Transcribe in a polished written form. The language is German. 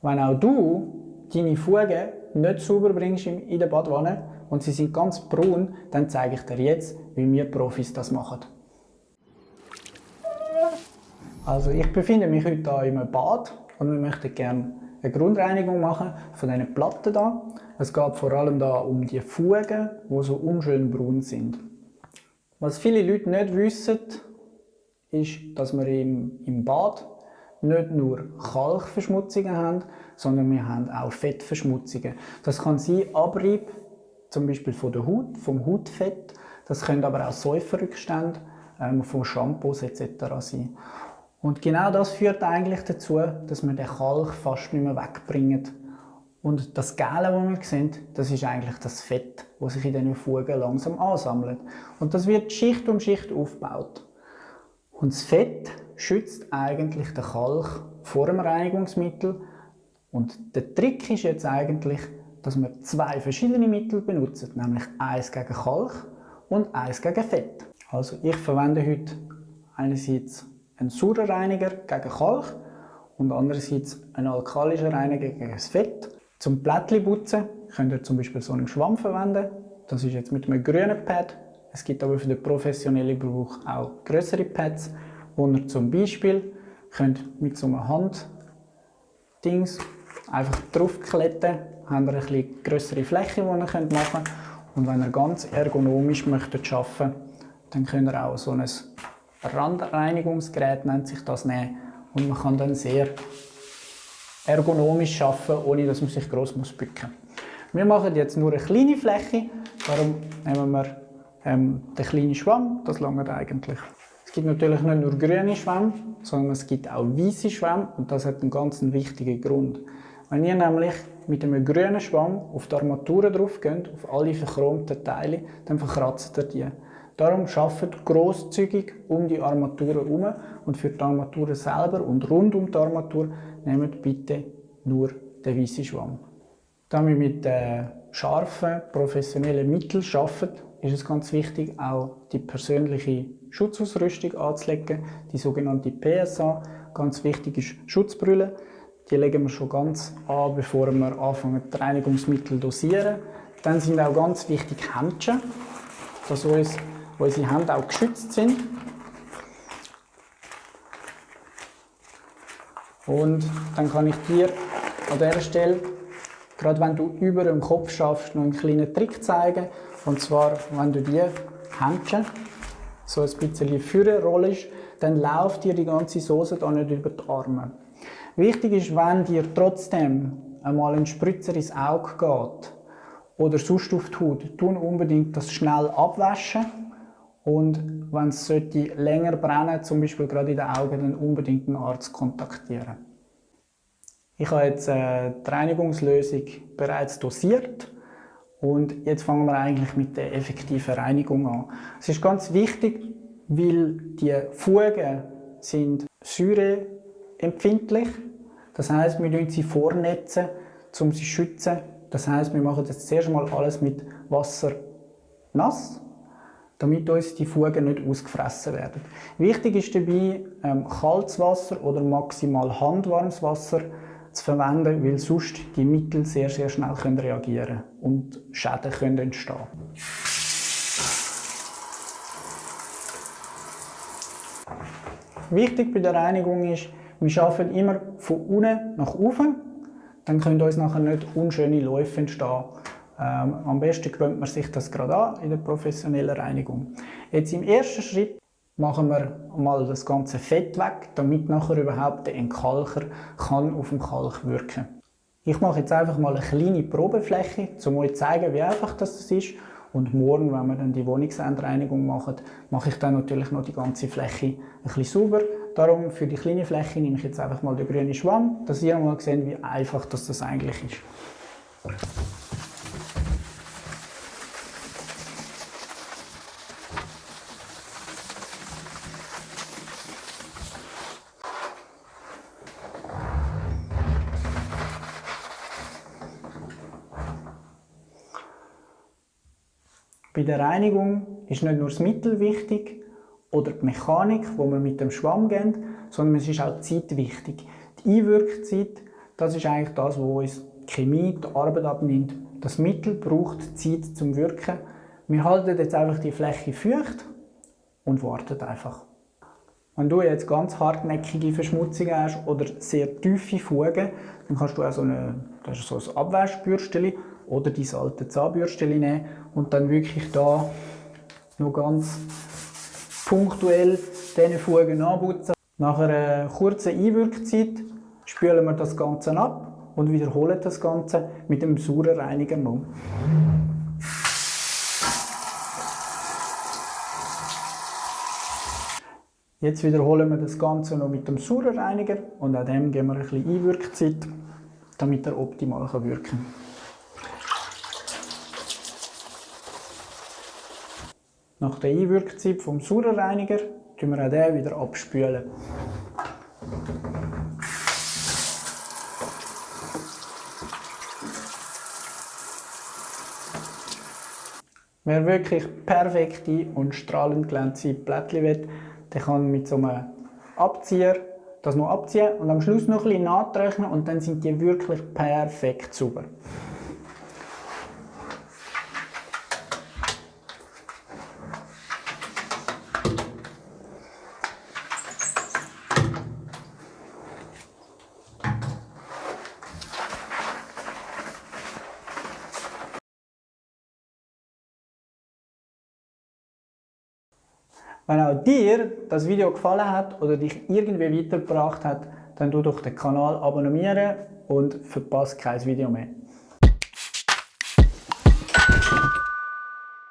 wenn auch du deine Fugen nicht sauber bringst in der Badwanne und sie sind ganz braun, dann zeige ich dir jetzt, wie wir Profis das machen. Also ich befinde mich heute hier in einem Bad und wir möchten gerne eine Grundreinigung machen von diesen Platten hier. Es geht vor allem da um die Fugen, die so unschön braun sind. Was viele Leute nicht wissen, ist, dass wir im Bad nicht nur Kalkverschmutzungen haben, sondern wir haben auch Fettverschmutzungen. Das kann sein Abrieb, zum Beispiel von der Haut, vom Hautfett. Das können aber auch Säuferrückstände von Shampoos etc. sein. Und genau das führt eigentlich dazu, dass wir den Kalk fast nicht mehr wegbringen. Und das Gelbe, das wir sehen, das ist eigentlich das Fett, das sich in diesen Fugen langsam ansammelt. Und das wird Schicht um Schicht aufgebaut. Und das Fett schützt eigentlich den Kalk vor dem Reinigungsmittel. Und der Trick ist jetzt eigentlich, dass wir zwei verschiedene Mittel benutzen, nämlich eins gegen Kalk und eins gegen Fett. Also ich verwende heute einerseits einen sauren Reiniger gegen Kalk und andererseits einen alkalischen Reiniger gegen das Fett. Zum Plättchen putzen könnt ihr zum Beispiel so einen Schwamm verwenden. Das ist jetzt mit einem grünen Pad. Es gibt aber für den professionellen Gebrauch auch größere Pads, wo ihr zum Beispiel könnt mit so einem Handdings einfach draufkletten. Habt ihr eine etwas größere Fläche, die ihr machen könnt. Und wenn ihr ganz ergonomisch möchtet arbeiten, dann könnt ihr auch so ein Randreinigungsgerät, nennt sich das, nehmen. Und man kann dann sehr ergonomisch arbeiten, ohne dass man sich gross bücken muss. Wir machen jetzt nur eine kleine Fläche, darum nehmen wir den kleinen Schwamm, das langt eigentlich. Es gibt natürlich nicht nur grüne Schwämme, sondern es gibt auch weiße Schwämme und das hat einen ganz wichtigen Grund. Wenn ihr nämlich mit einem grünen Schwamm auf die Armaturen drauf geht, auf alle verchromten Teile, dann verkratzt ihr die. Darum arbeitet grosszügig um die Armaturen herum und für die Armaturen selber und rund um die Armatur nehmt bitte nur den weißen Schwamm. Da wir mit scharfen, professionellen Mitteln arbeiten, ist es ganz wichtig, auch die persönliche Schutzausrüstung anzulegen, die sogenannte PSA. Ganz wichtig ist Schutzbrille. Die legen wir schon ganz an, bevor wir anfangen, die Reinigungsmittel zu dosieren. Dann sind auch ganz wichtig Händchen, dass unsere Hände auch geschützt sind. Und dann kann ich dir an dieser Stelle, gerade wenn du über dem Kopf schaffst, noch einen kleinen Trick zeigen. Und zwar, wenn du die Händchen so ein bisschen vorne rollst, dann läuft dir die ganze Soße da nicht über die Arme. Wichtig ist, wenn dir trotzdem einmal ein Spritzer ins Auge geht oder sonst auf die Haut, tun unbedingt das schnell abwaschen. Und wenn es länger brennen, zum Beispiel gerade in den Augen, dann unbedingt einen Arzt kontaktieren. Ich habe jetzt die Reinigungslösung bereits dosiert und jetzt fangen wir eigentlich mit der effektiven Reinigung an. Es ist ganz wichtig, weil die Fugen sind säureempfindlich. Das heisst, wir netzen sie vornetzen, um sie zu schützen. Das heisst, wir machen jetzt zuerst mal alles mit Wasser nass, damit uns die Fugen nicht ausgefressen werden. Wichtig ist dabei, kaltes Wasser oder maximal handwarmes Wasser zu verwenden, weil sonst die Mittel sehr, sehr schnell reagieren können und Schäden können entstehen. Wichtig bei der Reinigung ist, wir arbeiten immer von unten nach oben, dann können uns nachher nicht unschöne Läufe entstehen. Am besten gewöhnt man sich das gerade an in der professionellen Reinigung. Jetzt im ersten Schritt machen wir mal das ganze Fett weg, damit nachher überhaupt der Entkalker kann auf den Kalk wirken. Ich mache jetzt einfach mal eine kleine Probefläche, um euch zu zeigen, wie einfach das ist. Und morgen, wenn wir dann die Wohnungsendreinigung machen, mache ich dann natürlich noch die ganze Fläche ein bisschen sauber. Darum für die kleine Fläche nehme ich jetzt einfach mal den grünen Schwamm, dass ihr mal seht, wie einfach das eigentlich ist. Bei der Reinigung ist nicht nur das Mittel wichtig oder die Mechanik, wo wir mit dem Schwamm gehen, sondern es ist auch die Zeit wichtig. Die Einwirkzeit, Das ist eigentlich das, wo uns die Chemie die Arbeit abnimmt. Das Mittel braucht Zeit zum Wirken. Wir halten jetzt einfach die Fläche feucht und warten einfach. Wenn du jetzt ganz hartnäckige Verschmutzungen hast oder sehr tiefe Fugen, dann kannst du auch so ein Abwaschbürstchen oder dein alte Zahnbürstchen nehmen und dann wirklich da noch ganz punktuell diese Fugen anputzen. Nach einer kurzen Einwirkzeit spülen wir das Ganze ab und wiederholen das Ganze mit dem Sauerreiniger noch. Jetzt wiederholen wir das Ganze noch mit dem Sauerreiniger und an dem geben wir ein bisschen Einwirkzeit, damit er optimal wirken kann. Nach der Einwirkzeit vom Sauerreiniger tun wir auch den wieder abspülen. Wer wirklich perfekte und strahlend glänzende Plättchen will, der kann mit so einem Abzieher das noch abziehen und am Schluss noch ein bisschen nachtrocknen und dann sind die wirklich perfekt sauber. Wenn auch dir das Video gefallen hat oder dich irgendwie weitergebracht hat, dann tu doch den Kanal abonnieren und verpasst kein Video mehr.